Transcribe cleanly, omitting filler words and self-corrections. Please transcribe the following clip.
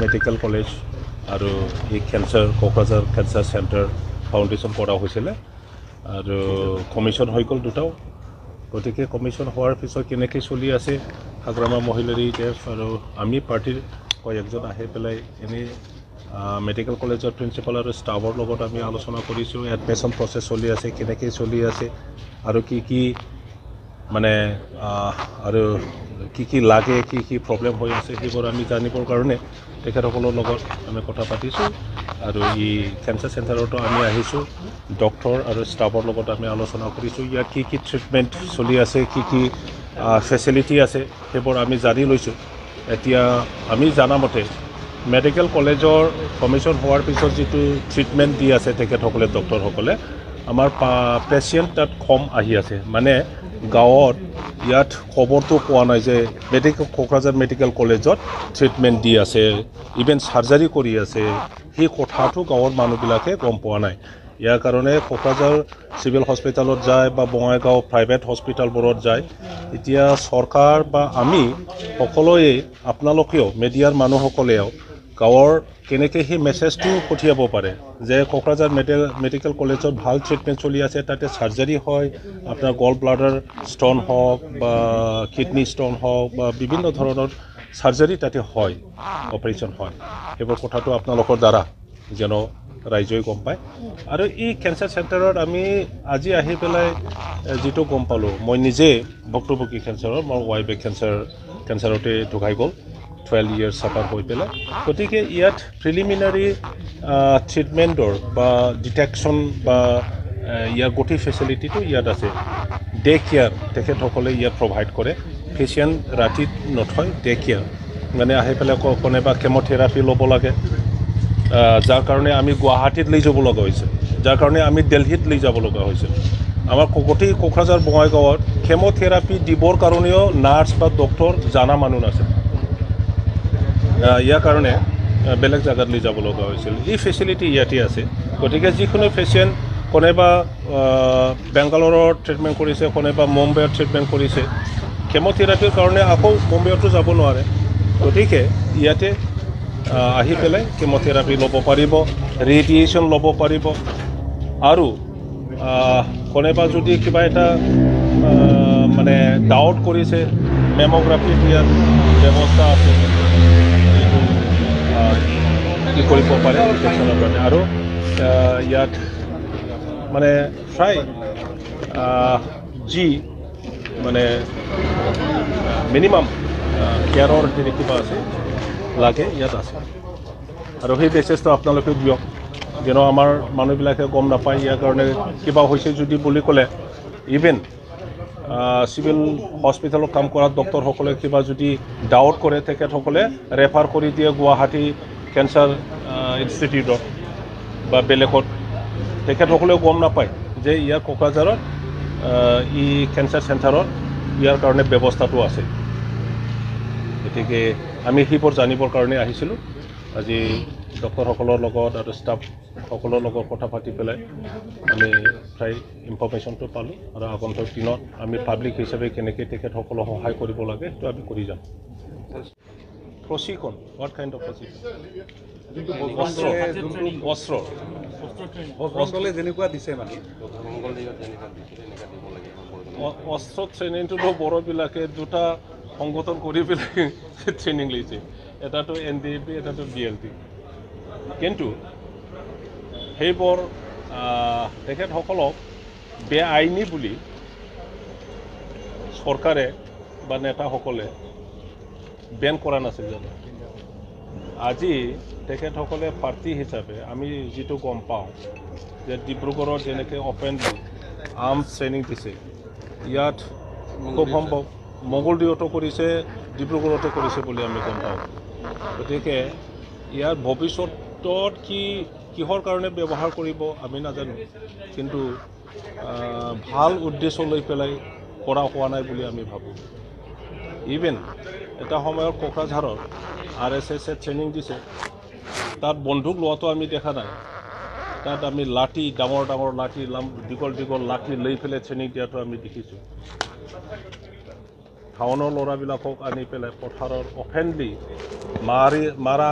medical college আৰু এই Kokrajhar cancer centre foundation কৰা হৈছিলে আৰু কমিশ্যন হৈ গ'ল দুটাও গতিকে কমিশ্যন হোৱাৰ পিছত কেনেকৈ চলি আছে হাগ্ৰামা মহিলাৰী টেষ্ট আৰু আমি পাৰ্টিৰ কয়েকজন আহি পেলাই এনেই মেডিকেল কলেজৰ প্ৰিন্সিপাল আৰু ষ্টাফৰ লগত আমি আলোচনা কৰিছোঁ এডমিশ্যন প্ৰচেছ চলি আছে কেনেকৈ চলি আছে আৰু কি মানে আৰু কি লাগে কি প্ৰব্লেম হৈ আছে সেইবোৰ আমি জানিবৰ কাৰণে তেখেতসকলৰ লগত আমি কথা পাতিছোঁ আৰু এই কেঞ্চাৰ চেণ্টাৰতো আমি আহিছোঁ ডক্টৰ আৰু ষ্টাফৰ লগত আমি আলোচনা কৰিছোঁ ইয়াত কি ট্ৰিটমেণ্ট চলি আছে কি ফেচিলিটি আছে সেইবোৰ আমি জানি লৈছোঁ এতিয়া আমি জানামতে মেডিকেল কলেজৰ কমিশ্যন হোৱাৰ পিছত যিটো ট্ৰিটমেণ্ট দি আছে তেখেতসকলে ডক্টৰসকলে আমাৰ পেচিয়েণ্ট তাত কম আহি আছে মানে গাঁৱত ইয়াত খবৰটো পোৱা নাই যে কোকৰাঝাৰ মেডিকেল কলেজত ট্ৰিটমেণ্ট দি আছে ইভেন চাৰ্জাৰী কৰি আছে সেই কথাটো গাঁৱৰ মানুহবিলাকে গম পোৱা নাই ইয়াৰ কাৰণে কোকৰাঝাৰ চিভিল হস্পিটেলত যায় বা বঙাইগাঁও প্ৰাইভেট হস্পিটেলবোৰত যায় এতিয়া চৰকাৰ বা আমি সকলোৱে আপোনালোকেও মিডিয়াৰ মানুহসকলেও গাঁৱৰ কেনেকৈ সেই মেছেজটো পঠিয়াব পাৰে যে কোকৰাঝাৰ মেডিকেল কলেজত ভাল ট্ৰিটমেণ্ট চলি আছে তাতে চাৰ্জাৰী হয় আপোনাৰ গল ব্লাডাৰ ষ্ট'ন হওক বা কিডনী ষ্ট'ন হওক বা বিভিন্ন ধৰণৰ চাৰ্জাৰী তাতে হয় অপাৰেশ্যন হয় সেইবোৰ কথাটো আপোনালোকৰ দ্বাৰা যেন ৰাইজে গম পায় আৰু এই কেঞ্চাৰ চেণ্টাৰত আমি আজি আহি পেলাই যিটো গম পালোঁ মই নিজে ভুক্তভোগী কেঞ্চাৰৰ মোৰ ৱাইফে কেঞ্চাৰতে ঢুকাই গ'ল 12 years চাফাৰ হৈ পেলাই গতিকে ইয়াত প্ৰিলিমিনাৰী ট্ৰিটমেণ্টৰ বা ডিটেকশ্যন বা ইয়াৰ গোটেই ফেচিলিটিটো ইয়াত আছে ডে কেয়াৰ তেখেতসকলে ইয়াত প্ৰভাইড কৰে পেচিয়েণ্ট ৰাতিত নথয় ডে কেয়াৰ মানে আহি পেলাই কোনোবা কেম'থেৰাপি ল'ব লাগে যাৰ কাৰণে আমি গুৱাহাটীত লৈ যাব লগা হৈছিল যাৰ কাৰণে আমি দিল্লীত লৈ যাব লগা হৈছিল আমাৰ গোটেই কোকৰাঝাৰ বঙাইগাঁৱত কেম'থেৰাপি দিবৰ কাৰণেও নাৰ্ছ বা ডক্টৰ জানা মানুহ নাছিল ইয়াৰ কাৰণে বেলেগ জায়গাত লৈ যাব লগা হৈছিল এই ফেচিলিটি ইয়াতে আছে গতিকে যিকোনো পেচিয়েণ্ট কোনোবা বেংগালোৰৰ ট্ৰিটমেণ্ট কৰিছে কোনোবা মুম্বাইত ট্ৰিটমেণ্ট কৰিছে কেম'থেৰাপিৰ কাৰণে আকৌ মুম্বাইতো যাব নোৱাৰে গতিকে ইয়াতে আহি পেলাই কেম'থেৰাপি ল'ব পাৰিব ৰেডিয়েশ্যন ল'ব পাৰিব আৰু কোনোবা যদি কিবা এটা মানে ডাউট কৰিছে মেম'গ্ৰাফি দিয়াৰ ব্যৱস্থা আছে কি কৰিব পাৰে ইনফেকশ্যনৰ কাৰণে আৰু ইয়াত মানে প্ৰায় যি মানে মিনিমাম কেয়াৰৰ হেৰি কিবা আছে লাগে ইয়াত আছে আৰু সেই মেছেজটো আপোনালোকে দিয়ক যেন আমাৰ মানুহবিলাকে গম নাপায় ইয়াৰ কাৰণে কিবা হৈছে যদি বুলি ক'লে ইভেন চিভিল হস্পিটেলত কাম কৰা ডক্টৰসকলে কিবা যদি ডাউট কৰে তেখেতসকলে ৰেফাৰ কৰি দিয়ে গুৱাহাটী কেঞ্চাৰ ইনষ্টিটিউটত বা বেলেগত তেখেতসকলেও গম নাপায় যে ইয়াৰ কোকৰাঝাৰত ই কেঞ্চাৰ চেণ্টাৰত ইয়াৰ কাৰণে ব্যৱস্থাটো আছে গতিকে আমি সেইবোৰ জানিবৰ কাৰণে আহিছিলোঁ আজি ডক্টৰসকলৰ লগত আৰু ষ্টাফসকলৰ লগত কথা পাতি পেলাই আমি প্ৰায় ইনফৰ্মেশ্যনটো পালোঁ আৰু আগন্তুক দিনত আমি পাব্লিক হিচাপে কেনেকৈ তেখেতসকলক সহায় কৰিব লাগে সেইটো আমি কৰি যাম প্ৰশিক্ষণ হোৱাট কাইণ্ড অফ প্ৰশিক্ষণ বস্ত্ৰলে যেনেকুৱা দিছে মানে অস্ত্ৰ ট্ৰেইনিংটোতো বড়োবিলাকে দুটা সংগঠন কৰি পেলাই ট্ৰেইনিং লৈছে এটাতো NDAP এটাতো BLP কিন্তু সেইবোৰ তেখেতসকলক বেআইনী বুলি চৰকাৰে বা নেতাসকলে বেন কৰা নাছিল জানো আজি তেখেতসকলে পাৰ্টি হিচাপে আমি যিটো গম পাওঁ যে ডিব্ৰুগড়ত যেনেকৈ অপেনলি আৰ্মছ ট্ৰেইনিং দিছে ইয়াত খুব সম্ভৱ মংগলদৈতো কৰিছে ডিব্ৰুগড়তো কৰিছে বুলি আমি গম পাওঁ গতিকে ইয়াৰ ভৱিষ্যতত কিহৰ কাৰণে ব্যৱহাৰ কৰিব আমি নাজানো কিন্তু ভাল উদ্দেশ্য লৈ পেলাই কৰা হোৱা নাই বুলি আমি ভাবোঁ ইভেন এটা সময়ত কোকৰাঝাৰত RSSে ট্ৰেইনিং দিছে তাত বন্দুক লোৱাটো আমি দেখা নাই তাত আমি লাঠি ডাঙৰ লাঠি দীঘল লাঠি লৈ পেলাই ট্ৰেইনিং দিয়াটো আমি দেখিছোঁ টাউনৰ ল'ৰাবিলাকক আনি পেলাই পথাৰৰ অফেনলি মাৰা